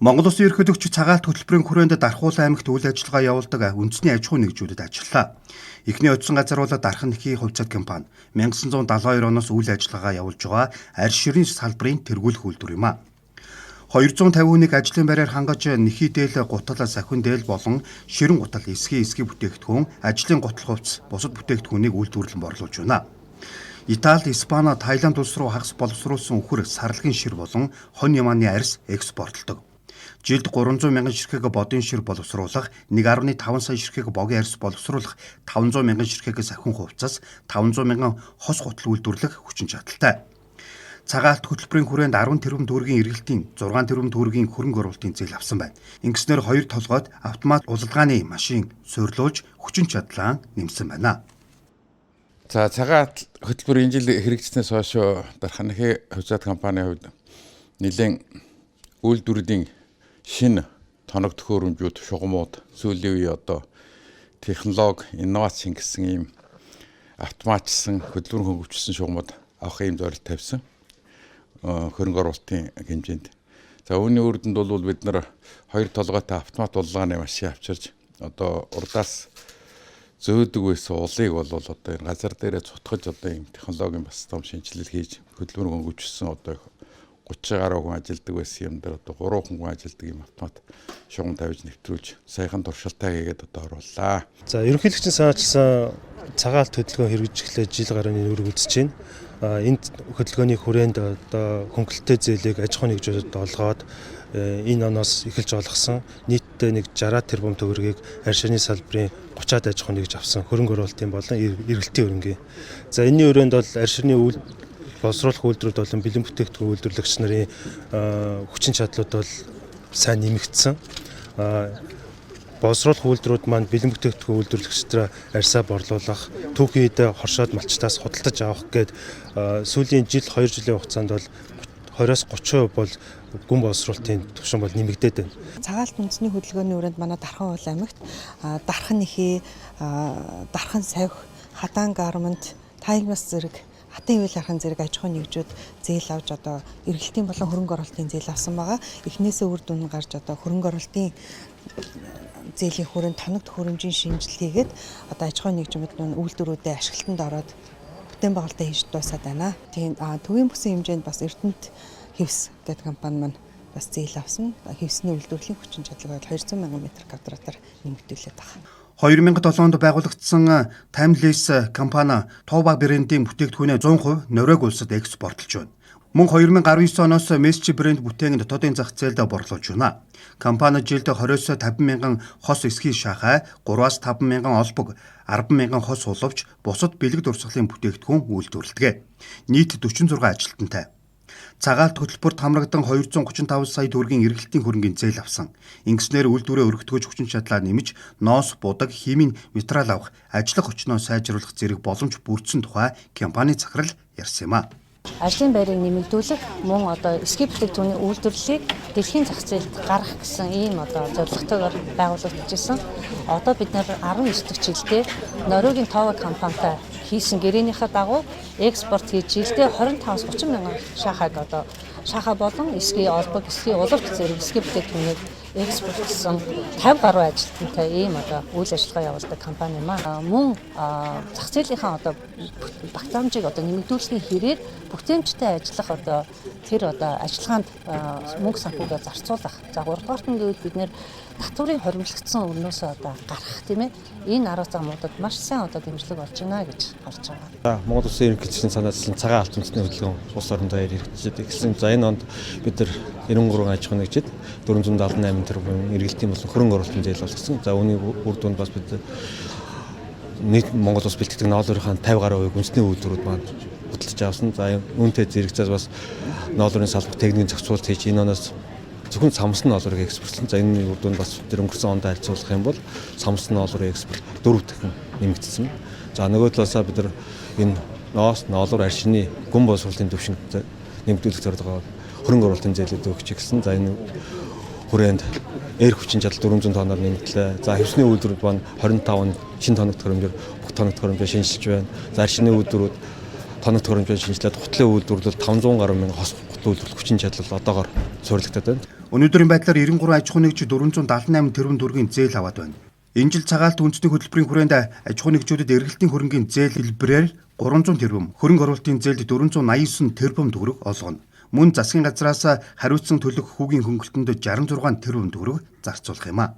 Монгол Улсын ерөнхийлөгч цагаалт хөтөлбөрийн хүрээнд Дархуул аймагт үйл ажиллагаа явуулдаг үндэсний аж ахуйн нэгжүүдэд ажиллалаа. Эхний одсон газар бол Дархан нэхийн хувьцат компани 1972 оноос үйл ажиллагаа явуулж байгаа арьс ширийн салбарын тэргүүлэх үйлдвэр юм а. 250 хүнийг ажлын байраар хангаж нэхий дээл гутал сахин дээл болон ширэн гутал эсхий бүтээгдэхүүн ажлын гутал хувцас бусад бүтээгдэхүүнийг үйлдвэрлэн борлуулж байна. Итали, Испани, Тайланд улс руу хагас боловсруулсан үхэр сарлагын шир болон хонь ямааны арьс экспортлдог. Жилд 300 мянган ширхэг бодын шир боловсруулах, 1.5 сая ширхэг богийн арьс боловсруулах, 500 мянган ширхэг сахин хувцас, 500 мянган хос гутал үйлдвэрлэх хүчин чадалтай. Цагаалт хөтөлбөрийн хүрээнд 10 тэрбум төгрөгийн эргэлтийн 6 тэрбум төгрөгийн хөрөнгө оруулалтын зээл авсан байна. Ингэснээр 2 толгойд автомат удалгааны машин суйрлуулж хүчин чадлаа нэмсэн байна. За цагаалт хөтөлбөр энэ жил хэрэгжснээс хойш Дархан нэхийн хувьцат компанийн хувьд нэлээд үйлдвэрлэлийн шинэ тоног төхөөрөмжүүд, шугамууд, сүүлийн үе одоо технологи, инновац гэсэн ийм автоматжсан хөдөлмөр хөнгөвчлсөн шугамууд авах ийм зорилт тавьсан. Хөрөнгө оруулалтын хэмжээнд. За үүний үрдэнд бол бид нар 2 толгойтой автомат удалгааны машин авчирж одоо урдаас зөөдөг байсан улыг бол одоо энэ газар дээрээ цутгаж одоо ийм технологийн бас том шинжилэл хийж хөдөлмөр хөнгөвчлсөн одоо 30 гаруй хүн ажилладаг байсан юм дээр одоо 3 хүн ажилладаг юм автомат шугам тавьж нэвтрүүлж саяхан туршилтаа хийгээд одоо оруулаа. За ерөнхийлөгчийн санаачилсан цагаалт хөдөлгөөн хэрэгжихлээр жил гаруйны үүрэг үзэж байна. Энд хөдөлгөөний хүрээнд одоо хөнгөлөлттэй зээлийг аж ахуйн нэгжүүдэд олгоод энэ оноос эхэлж олгосон нийтдээ нэг 60 тэрбум төгрөгийг арьс ширийн салбарын 30-аад аж ахуйн нэгж авсан хөрөнгө оруулалтын болон эргэлтийн хөрөнгө. За энэний хүрээнд бол арьс ширийн боловсруулах үйлдвэрүүд болон бэлэн бүтээгдэхүүн үйлдвэрлэгч нарын хүчин чадлууд бол сайн нэмэгдсэн. Боловсруулах үйлдвэрүүд маань бэлэн бүтээгдэхүүн үйлдвэрлэгчдээ арьсаа борлуулах, түүхийд хоршоод малчтаас худалдаж авах гээд сүүлийн жил 2 жилийн хугацаанд бол 20-30% бол гүн боловсруулалтын түвшин бол нэмэгдээд байна. Цагаалт үндэсний хөдөлгөөний хүрээнд манай Дархан уул аймагт Дархан нэхий, Дархан савх, Хадаан гармент, Таймас зэрэг хатын үйл хархан зэрэг аж ахуйн нэгжүүд зээл авч одоо эргэлтийн болон хөрөнгө оруулалтын зээл авсан байгаа. Эхнээсээ үр дүн гарч одоо хөрөнгө оруулалтын зээлийн хүрээнд тоног төхөөрөмжийн шинжилэл хийгээд одоо аж ахуйн нэгжүүд үйлдвэрүүдэд ашиглалтанд ороод бүтээн байгуулалтаа хийж дуусаад байна. Тийм төвийн бүсийн хэмжээнд бас Эрдэнэт Хевс гэдэг компани маань бас зээл авсан. Хевсний үйлдвэрлэлийн хүчин чадлыг 200 мянган метр квадратаар нэмэгдүүлээд байгаа. 2007 онд байгуулагдсан Timeless компани Товба брендийн бүтээгдэхүүнээ 100% Норвеги улсад экспортлж байна. Мөн 2019 оноос Месчи брэнд бүтээн дотоодын зах зээлд борлуулж байна. Компани жилд 20-50 мянган хос эсхий шахаа, 3-5 мянган олбог, 10 мянган хос уловч бусад бэлэг дурсгалын бүтээгдэхүүн үйлдвэрлэдэг. Нийт 46 ажилтнтай. Цагаалт хөтөлбөрт хамрагдан 235 сая төгрөгийн эргэлтийн хөрөнгөний зээл авсан. Ингэснээр үйлдвэрээ өргөтгөж хүчин чадлаа нэмж, ноос, будаг, химийн материал авах, ажиллах очноо сайжруулах зэрэг боломж бүрдсэн тухай компани захирал ярьсан юм а. Ажлын байрыг нэмэгдүүлэх, мөн одоо эсхий бүтээгдэхүүний үйлдвэрлэлийг дэлхийн зах зээлд гаргах гэсэн ийм одоо зорилготойгоор байгуулагдчихсан. Одоо бид нэр 19 дэх жилдээ Норвегийн Това компанитай хийсэн гэрээнийхээ дагуу экспорт хийж жилдээ 25-30 мянган шахаг одоо шахаа болон эсхий олбог, эсхий уловч зэрэг эсхий бүтээгдэхүүнийг экспортлсон 50 гаруй ажилтнтай ийм одоо үйл ажиллагаа явуулдаг компани юм аа. Мөн зах зээлийнхаа одоо багтаамжийг одоо нэмэгдүүлэхийн хэрээр бүтээмжтэй ажиллах одоо тэр одоо ажиллагаанд мөнгө санхүүгээ зарцуулах. За 3 дугаарт нь гэвэл бид нэр татврын хоримтлагдсан өрнөөсөө одоо гарах тийм ээ. Энэ арга замуудад маш сайн одоо дэмжлэг болж байна гэж харж байгаа. Монгол Улсын ерөнхийлөгчийн санаачилсан цагаан алт үндэсний хөдөлгөөн улс орон даяар хэрэгжиж эхэлсэн. За энэ онд бид нар 93 аж ахуйн нэгжид 478 тэрбум эргэлтийн болон хөрөнгө оруулалтын зээл болгосон. За үүний үр дүнд бас бид нийт Монгол Улс бэлтгэдэг ноолорынхаа 50 гаруй үндэсний үйлдвэрүүд маань худалдаж авсан. За үүнтэй зэрэгцээс бас ноолорын салбар техникийн зохицуулалт хийж энэ оноос зөвхөн самсан ноолорыг экспортлсон. За энэ үр дүнд бас тэр өнгөрсөн онд харьцуулах юм бол самсан ноолорын экспорт 4 дахин нэмэгдсэн. За нөгөө талаасаа бид нар энэ ноос, ноолор, арьс ширний гүн боловсруулалтын түвшинд нэмэгдүүлэх зорилгоор хөрөнгө оруулалтын зээлүүд өгч гисэн. За энэ хүрээнд эер хүчин чадал 400 тонноор нэмэгдлээ. За хевсний үйлдвэрүүд маань 25 шинэ тоног төхөөрөмжөөр бүх тоног төхөөрөмжөө шинжилж байна. За арьс ширний үйлдвэрүүд тоног төхөөрөмжөө шинжилээд гутлын үйлдвэрлэл 500 гаруй мянган хос үйлдвэрлэх хүчин чадал одоогоор суурилагдаад байна. Өнөөдрийн байдлаар 93 аж ахуй нэгж 478 тэрбум төгрөгийн зээл аваад байна. Энэ жил цагаалт үндэсний хөтөлбөрийн хүрээнд аж ахуй нэгжүүдэд эргэлтийн хөрөнгийн зээл хэлбэрээр 300 тэрбум, хөрөнгө оруулалтын зээлд 489 тэрбум төгрөг олгоно. Мөн засгийн газраас хариуцсан төлөх хүүгийн хөнгөлтөнд 66 тэрбум төгрөг зарцуулах юм а.